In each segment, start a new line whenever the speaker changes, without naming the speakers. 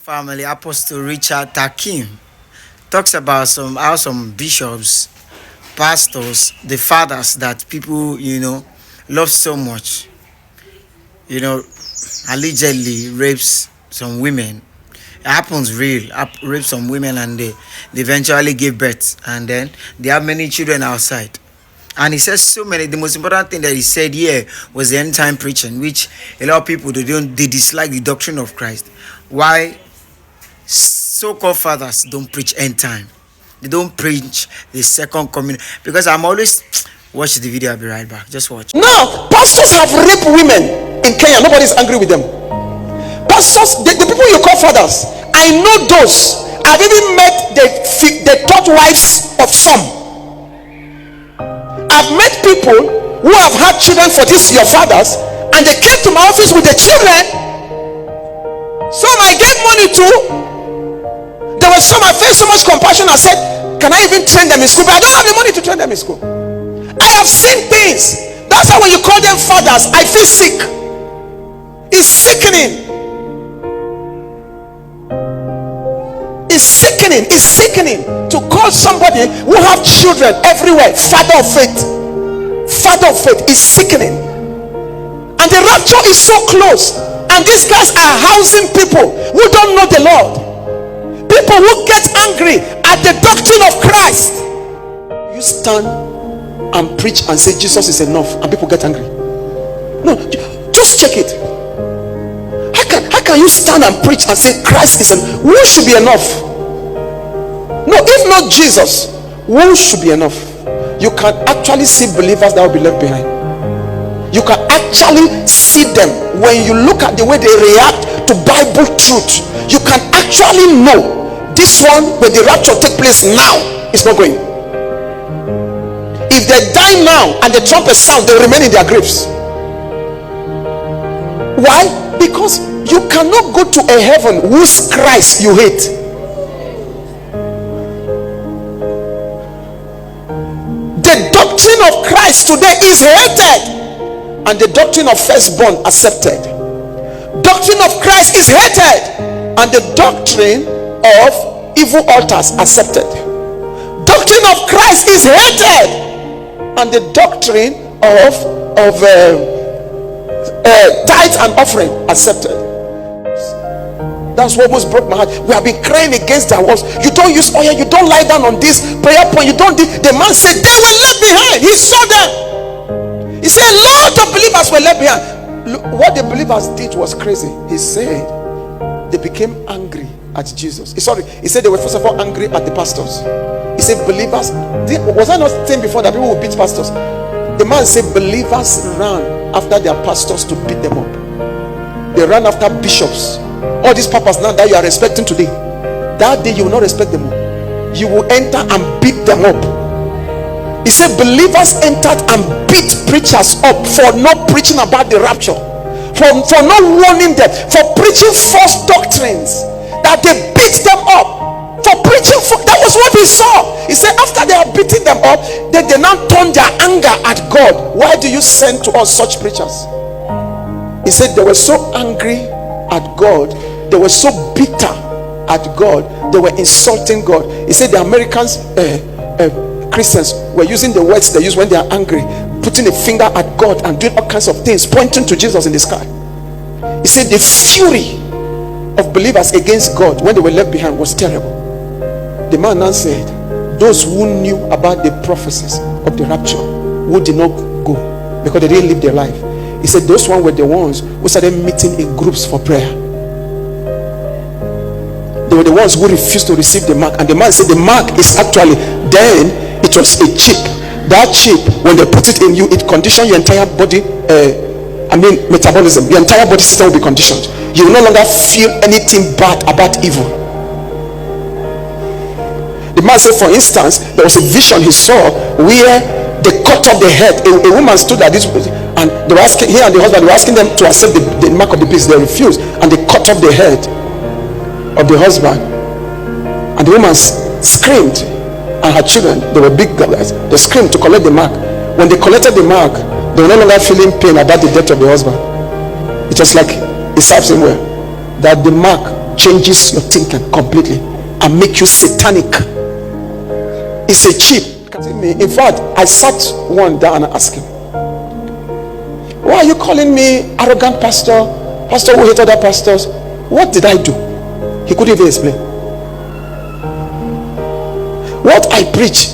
family, Apostle Richard Takim talks about how some bishops, pastors, the fathers that people love so much, you know, allegedly rapes some women. It happens real, rape some women and they eventually give birth and then they have many children outside. And he says so many. The most important thing that he said here was the end time preaching, which a lot of people they dislike the doctrine of Christ. Why so-called fathers don't preach end time? They don't preach the second coming. Because I'm always watch the video. I'll be right back. Just watch.
Now, pastors have raped women in Kenya. Nobody's angry with them. Pastors, the people you call fathers, I know those. I've even met the third wives of some. I've met people who have had children for this your fathers, and they came to my office with the children. Some I gave money to. There were some I felt so much compassion. I said, can I even train them in school? But I don't have the money to train them in school. I have seen things. That's why when you call them fathers, I feel sick. It's sickening. It's sickening to call somebody who have children everywhere father of faith. Father of faith is sickening. And the rapture is so close, and these guys are housing people who don't know the Lord, people who get angry at the doctrine of Christ. You stand and preach and say Jesus is enough, and people get angry. No, just check it. How can you stand and preach and say Christ is enough? Who should be enough? No, if not Jesus, who should be enough? You can actually see believers that will be left behind. You can actually see them when you look at the way they react to Bible truth. You can actually know this one, when the rapture take place now, is not going. If they die now and the trumpet sound, they remain in their graves. Why? Because you cannot go to a heaven whose Christ you hate. The doctrine of Christ today is hated, and the doctrine of firstborn accepted. Doctrine of Christ is hated, and the doctrine of evil altars accepted. Doctrine of Christ is hated, and the doctrine of tithe and offering accepted. That's what almost broke my heart. We have been crying against their walls. You don't use oil, you don't lie down on this prayer point, you don't do. The man said they were left behind. He saw them. He said a lot of believers were left behind. Look, what the believers did was crazy. He said they became angry at Jesus. He said they were first of all angry at the pastors. He said believers, was I not saying before that people would beat pastors? The man said believers ran after their pastors to beat them up. They ran after bishops. All these papas now that you are respecting today, that day you will not respect them. You will enter and beat them up. He said believers entered and beat preachers up for not preaching about the rapture, for not warning them, for preaching false doctrines, that they beat them up for preaching. That was what he saw. He said after they are beating them up, they now turn their anger at God. Why do you send to us such preachers? He said they were so angry at God, they were so bitter at God, they were insulting God. He said the Americans, Christians, were using the words they use when they are angry, putting a finger at God and doing all kinds of things, pointing to Jesus in the sky. He said the fury of believers against God when they were left behind was terrible. The man now said those who knew about the prophecies of the rapture, who did not go because they didn't live their life, he said those ones were the ones who started meeting in groups for prayer. They were the ones who refused to receive the mark. And the man said the mark is actually, then it was a chip. That chip, when they put it in you, it conditions your entire body, metabolism. Your entire body system will be conditioned. You will no longer feel anything bad about evil. The man said, for instance, there was a vision he saw where they cut off the head. A woman stood at this, and they were asking, he and the husband were asking them to accept the mark of the beast. They refused, and they cut off the head of the husband, and the woman screamed, and her children, they were big guys, they screamed to collect the mark. When they collected the mark, they were no longer feeling pain about the death of the husband. It was like it serves him well that the mark changes your thinking completely and make you satanic. It's a cheat. In fact, I sat one down and asked him, why are you calling me arrogant pastor who hate other pastors? What did I do? He couldn't even explain. What I preach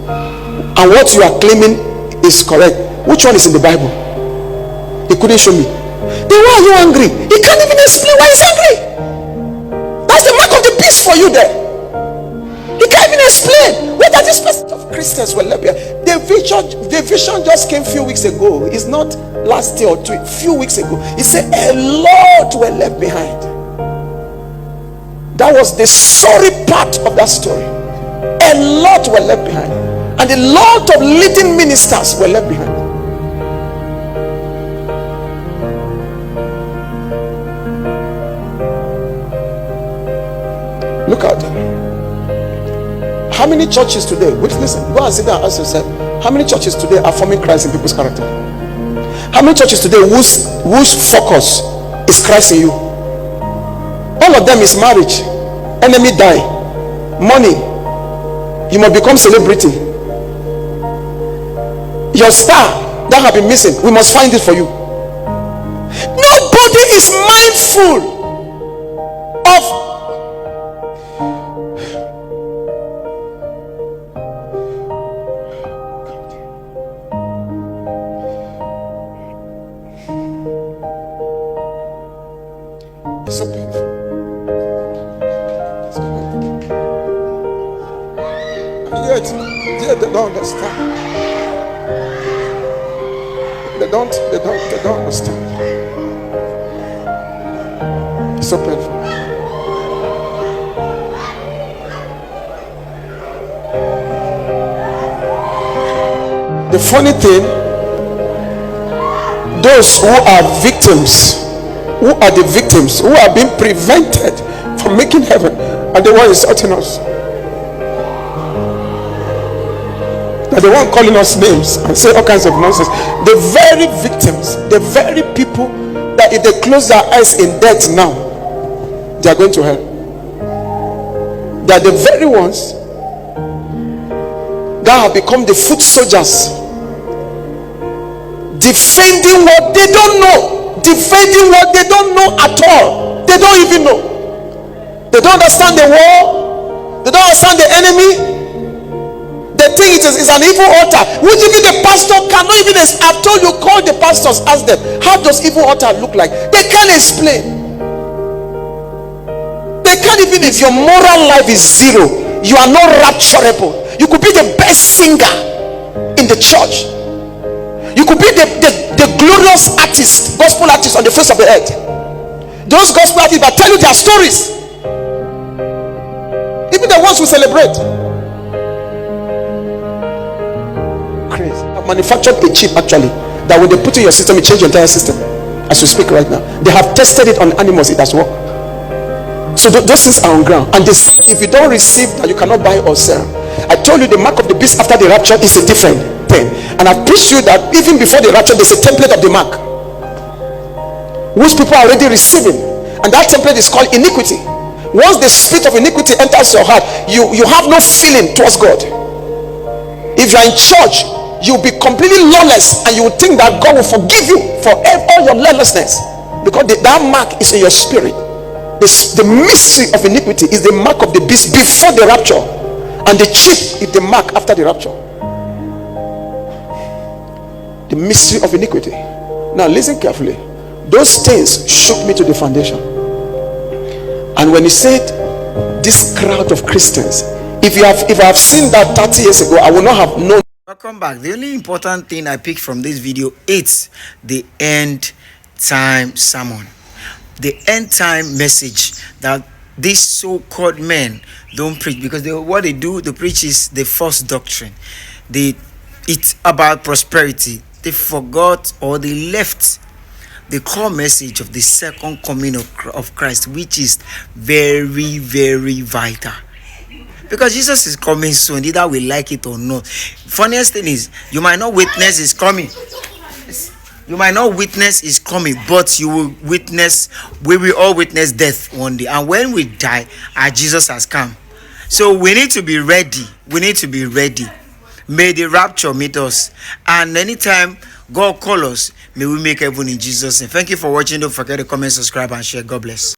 and what you are claiming is correct, which one is in the Bible? He couldn't show me. Then why are you angry? He can't even explain why he's angry. That's the mark of the beast for you there. He can't even explain whether this person of Christians were left behind. The vision just came a few weeks ago. It's not last year or two, few weeks ago. He said a lot were left behind. That was the sorry part of that story. A lot were left behind, and a lot of leading ministers were left behind. Look out. How many churches today, wait, listen, go and sit down and ask yourself, how many churches today are forming Christ in people's character? How many churches today whose focus is Christ in you? All of them is marriage, enemy die, money, you must become celebrity, your star that have been missing, we must find it for you. Nobody is mindful of so painful. And yet they don't understand. They don't understand. It's so painful. The funny thing, those who are victims, who are the victims, who are being prevented from making heaven, are the ones insulting us. They're the one calling us names and say all kinds of nonsense. The very victims, the very people that if they close their eyes in death now, they are going to hell. They are the very ones that have become the foot soldiers, defending what they don't know, defending what they don't know at all. They don't even know. They don't understand the war. They don't understand the enemy. They think it is an evil altar, which even the pastor cannot even. I've told you, call the pastors, ask them, how does evil altar look like? They can't explain. They can't even. If your moral life is zero, you are not rapturable. You could be the best singer in the church. You could be the glorious artist, gospel artist on the face of the earth. Those gospel artists that tell you their stories, even the ones we celebrate. Crazy. I've manufactured a chip actually that when they put in your system, it changes your entire system. As we speak right now, they have tested it on animals. It has worked. So those things are on ground, and they say if you don't receive that, you cannot buy or sell. I told you the mark of the beast after the rapture is a different thing, and I preached you that even before the rapture there's a template of the mark which people are already receiving, and that template is called iniquity. Once the spirit of iniquity enters your heart, you have no feeling towards God. If you are in church, you'll be completely lawless, and you will think that God will forgive you for all your lawlessness, because that mark is in your spirit. The mystery of iniquity is the mark of the beast before the rapture, and the chip is the mark after the rapture. The mystery of iniquity. Now listen carefully. Those things shook me to the foundation. And when he said this crowd of Christians, if I have seen that 30 years ago, I would not have known.
Welcome back. The only important thing I picked from this video is the end time sermon, the end time message that these so-called men don't preach, because what they preach is the false doctrine. It's about prosperity. They forgot, or they left the core message of the second coming of Christ, which is very, very vital. Because Jesus is coming soon, either we like it or not. Funniest thing is, you might not witness his coming. You might not witness his coming, but you will witness, we will all witness death one day. And when we die, our Jesus has come. So we need to be ready. We need to be ready. May the rapture meet us. And anytime God call us, may we make heaven in Jesus' name. Thank you for watching. Don't forget to comment, subscribe, and share. God bless.